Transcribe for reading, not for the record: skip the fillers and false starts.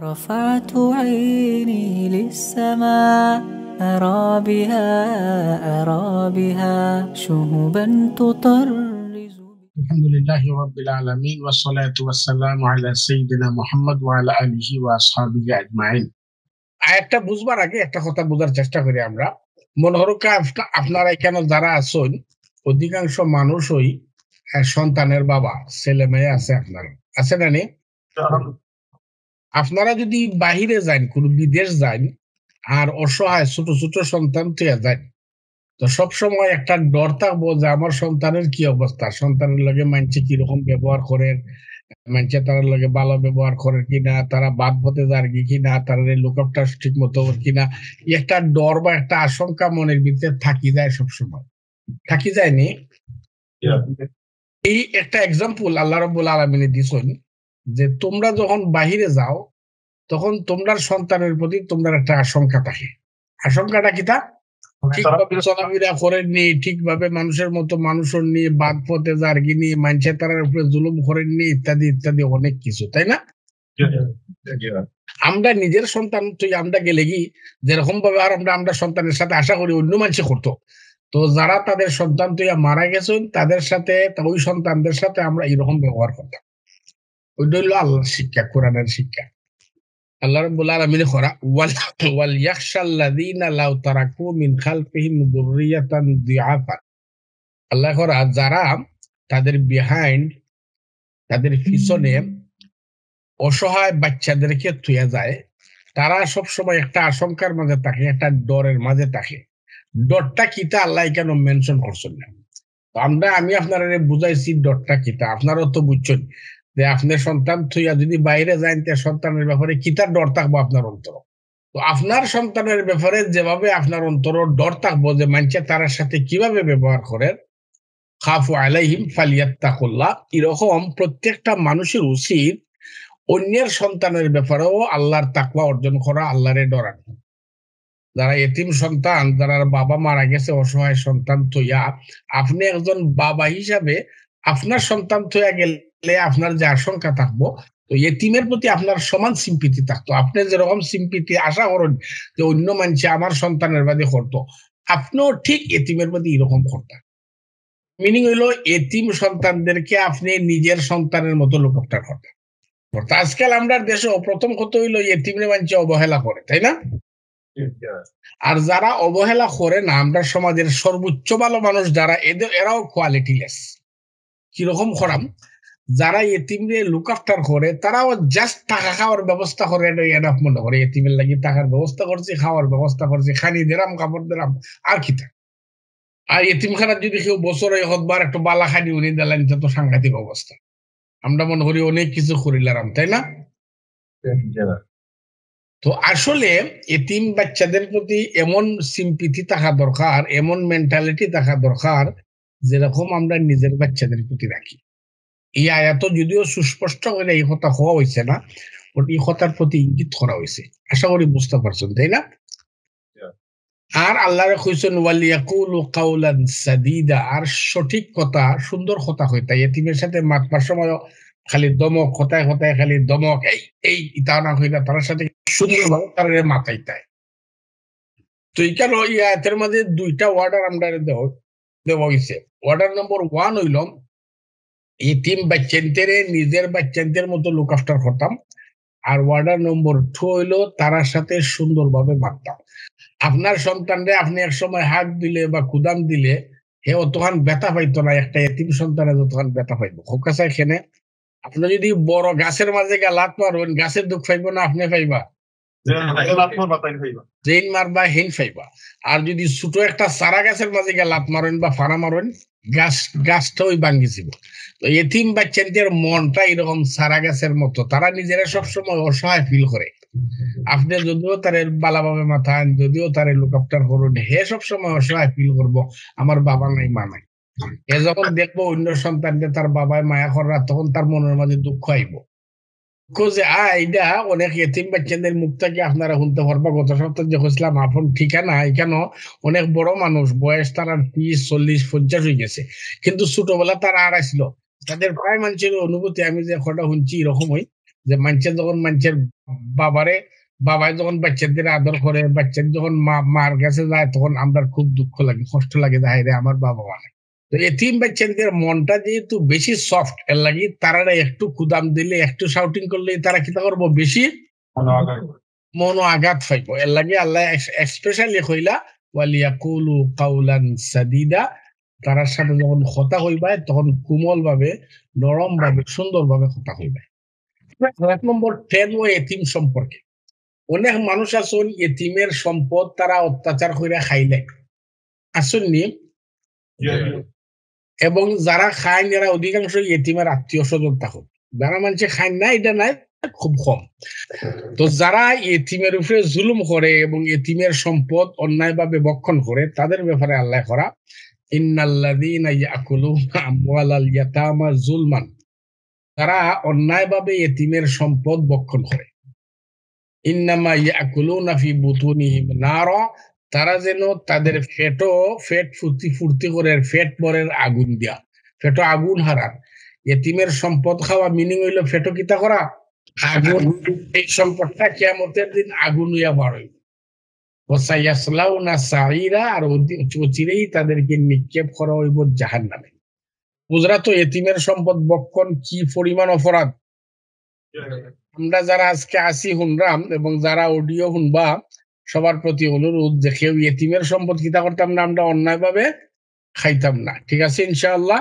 رفعت عيني للسماء أرى بها شهبا تطرز. الحمد لله رب العالمين والصلاة والسلام على سيدنا محمد وعلى آله وأصحابه أجمعين. একটা বুঝবার আগে একটা কথা বোঝার চেষ্টা করি আমরা। মনে হরো আপনারা এখানে যারা আছেন অধিকাংশ মানুষই সন্তানের বাবা, ছেলে মেয়ে আছে আপনারা, আছে না? আপনারা যদি বাহিরে যান, কোন বিদেশ যান আর অসহায় ছোট ছোট সন্তান থেকে যান, তো সবসময় একটা ডর থাকবো যে আমার সন্তানের কি অবস্থা, সন্তানের লগে মানুষে কিরকম ব্যবহার করে, মানুষে তার লগে ভালো ব্যবহার করে কিনা, তারা বাদ পথে যার কিনা, তারা লুকআপটা ঠিক মতো কিনা, একটা ডর বা একটা আশঙ্কা মনের ভিতরে থাকি যায়, সবসময় থাকি যায়নি। এই একটা এক্সাম্পল আল্লাহ রাব্বুল আলামিন দিছেন যে তোমরা যখন বাহিরে যাও তখন তোমরার সন্তানের প্রতি তোমরা একটা আশঙ্কা থাকে। আশঙ্কাটা কি? তা ঠিকভাবে চলাফেরা করেননি, ঠিকভাবে মানুষের মতো মানুষের নিয়ে বাদ পথে যার্গি নিয়ে মানুষে তার উপরে জুলুম করেননি, ইত্যাদি ইত্যাদি অনেক কিছু, তাই না? আমরা নিজের সন্তান তুই আমরা গেলে কি যেরকম ভাবে আর আমরা সন্তানের সাথে আশা করি অন্য মানুষে করতো, তো যারা তাদের সন্তান তুই মারা গেছেন তাদের সাথে, ওই সন্তানদের সাথে আমরা এরকম ব্যবহার করতাম। ওইটা হইলো আল্লাহর শিক্ষা, কোরআনের শিক্ষা। আল্লাহ রাব্বুল আলামিন করা ওয়াল ইয়াখশাল্লাযীনা লাউ তারাকু মিন খালফিহিম যুররিয়াতান যিআফা। আল্লাহ করা যারা তাদের বিহাইন্ড, তাদের পিছনে অসহায় বাচ্চাদেরকে থুয়ে যায়, তারা সব সময় একটা আশঙ্কার মাঝে থাকে, একটা ডরের মাঝে থাকে। ডরটা কিতা আল্লাহ কেন মেনশন করছেন না? আমি আপনারা বুঝাইছি ডরটা কিতা, আপনারাও তো বুঝছেন যে আপনার সন্তান থুইয়া যদি বাইরে যান তে সন্তানের ব্যাপারে কিতার ডর থাকবো আপনার অন্তর। তো আপনার সন্তানের ব্যাপারে যেভাবে আপনার অন্তর ডর থাকবো যে মানুষে তার সাথে কিভাবে ব্যবহার করে, খাফু আলাইহিম ফালিয়াত্তাকুল্লাহ, এরকম প্রত্যেকটা মানুষের উচিত অন্যের সন্তানের ব্যাপারেও আল্লাহর তাকওয়া অর্জন করা, আল্লাহরে ডরানো। যারা এতিম সন্তান, যারা বাবা মারা গেছে, অসহায় সন্তান থইয়া, আপনি একজন বাবা হিসাবে আপনার সন্তান থইয়া গেলে আপনার যে আশঙ্কা থাকবো, তো এতিমের প্রতি আপনার সমান সিম্পিতি থাকতো। আপনি যেরকম সিম্পিতি আশা করেন যে অন্য মানুষে আমার সন্তানের বাদে করতো, আপনিও ঠিক এতিমের প্রতি এরকম করতেন। মিনিং হইলো এতিম সন্তানদেরকে আপনি নিজের সন্তানের মতো লুক আফটার করতেন। আজকাল আমরা দেশে প্রথম কথা হইলো এতিমের মানুষে অবহেলা করে, তাই না? আর যারা অবহেলা করে না, আমরা সমাজের সর্বোচ্চ ভালো মানুষ যারা, এরাও কোয়ালিটিলেস। কিরকম করাম, যারা এতিমরে লুক আফটার করে তারাও জাস্ট টাকা খাওয়ার ব্যবস্থা করে, এনাফ মনে করে এতিমের লাগি টাকার ব্যবস্থা করছি, খাওয়ার ব্যবস্থা করছি, খানি দিলাম, কাপড় দিলাম, আর কি থাকে। আর এতিমখানার যদি কেউ বছরে হতবার একটু বালা খানি উনি দিলেন, তো সাংঘাতিক অবস্থা। আমরা মনে করি অনেক কিছু করিলাম, তাই না? তো আসলে এতিম বাচ্চাদের প্রতি এমন সিম্পিথি থাকা দরকার, এমন মেন্টালিটি থাকা দরকার যেরকম আমরা নিজের বাচ্চাদের প্রতি রাখি। এই আয়াত যদিও সুস্পষ্ট করে এই কথা হওয়া হয়েছে না, এই কথার প্রতি ইঙ্গিত করা হয়েছে। আশা করি বুঝতে পারছেন, তাই না? আর আল্লাহ কইছেন ওয়ালিয়াকুলু কাওলান সাদীদা, আর সঠিক কথা, সুন্দর কথা হইতা। এতিমের সাথে মাতবার সময় খালি দমক, কথায় কথায় খালি দমক, এই ইতা না হইলা তার সাথে সুন্দরভাবে তার মাথাইতায়। তো এখানে এই আয়াতের মাঝে দুইটা ওয়ার্ডার আমরা দেওয়া হয়েছে। ওয়ার্ডার নম্বর 1 হইল এতিম বাচ্চাদের নিজের বাচ্চাদের মতো লুক আফটার করতাম, আর ওয়ার্ডার নম্বর 2 হইলো তার সাথে সুন্দরভাবে মারতাম। আপনার সন্তানরে আপনি এক সময় হাত দিলে বা কুদাম দিলে হে অতখান ব্যথা পাইতো না, একটা এতিম সন্তানে যতখান ব্যথা পাইবো। খোকাছা এখানে আপনি যদি বড় গাছের মাঝে গিয়ে লাত মারবেন, গাছের দুঃখ পাইবো না আপনি পাইবা? জেন মারবা, হেন পাইবা। আর যদি ছোট একটা চারা গাছের মাঝে গিয়ে লাত মারেন বা ফাড়া মারেন, গাছটা ওই ভাঙ্গিছিল। তো এতিম বাচ্চাদের মনটা এরকম চারা গাছের মতো, তারা নিজেরা সবসময় অসহায় ফিল করে। আপনি যদিও তার বালাভাবে মাথান, যদিও তার লুক আফটার করুন, হে সবসময় অসহায় ফিল করবো আমার বাবা নাই, মা নাই। এ যখন দেখবো অন্য সন্তানকে তার বাবায় মায়া করা, তখন তার মনের মাঝে দুঃখ আইব। এইটা অনেক এতিম বাচ্চাদের মুখ থেকে আপনারা শুনতে পারবা। গত সপ্তাহে যে হয়েছিলাম আপন ঠিকানা, এখানে অনেক বড় মানুষ, বয়স তার 30, 40, 50 হয়ে গেছে, কিন্তু ছোটবেলা তারা আর আসলো। তাদের প্রায় মানুষের অনুভূতি আমি যে কথা শুনছি এরকমই, যে মানুষের যখন মানুষের বাবাই যখন বাচ্চাদের আদর করে, বাচ্চার যখন মার কাছে যায়, তখন আমরা খুব দুঃখ লাগে, কষ্ট লাগে, যে হায়রে আমার বাবা মা নাই। তো এতিম বাচ্চাদের মনটা যেহেতু বেশি সফট, এর লাগি তারা একটু কুদাম দিলে, একটু শাউটিং করলে তারা কি করবো, বেশি মনো আঘাত পাইব। এর লাগে আল্লাহ স্পেশালি কইলা ওয়ালিয়াকুলু কাউলান সাদিদা, তারার সাথে যখন কথা হইবা তখন কোমল ভাবে, নরম ভাবে, সুন্দর ভাবে কথা হইবা। 1 নম্বর 10 ও এতিম সম্পর্কে। অনেক মানুষ আছেন এতিমের সম্পদ তারা অত্যাচার করে খাইলে আসেননি, এবং যারা খায় এরা অধিকাংশ এতিমের আত্মীয় স্বজন থাকুন। যারা মানুষে খায় না এটা নাই, খুব কম। তো যারা এতিমের উপরে জুলুম করে এবং এতিমের সম্পদ অন্যায়ভাবে বক্ষণ করে, তাদের ব্যাপারে আল্লাহ করা ইন্নাল্লাযীনা ইয়াকুলুনা আমওয়ালাল ইয়াতামা যুলমান, তারা অন্যায়ভাবে এতিমের সম্পদ বক্ষণ করে। ইন্নামা ইয়াকুলুনা ফি বুতুনিহিম নারা, তারা যেন তাদের ফেট ফুর্তি করে, ফেট পরের আগুন দিয়া, ফেটো আগুন হারান। এতিমের সম্পদ খাওয়া মিনিং হইল ফেটো কিতা করা, আগুন। এই সম্পদটা কিয়ামতের দিন আগুন হইয়া বার হইব। ওয়াসায়াসলাউনা সাঈরা, আর চিরেই তাদেরকে নিক্ষেপ করা হইব জাহান্নামে। বুঝরা তো এতিমের সম্পদ বক্ষণ কি পরিমাণ অপরাধ। আমরা যারা আজকে আসি শুনলাম এবং যারা অডিও শুনবা, সবার প্রতি অনুরোধ যে কেউ এতিমের সম্পদ কিতা করতাম না, আমরা অন্যায়ভাবে খাইতাম না। ঠিক আছে ইনশাআল্লাহ।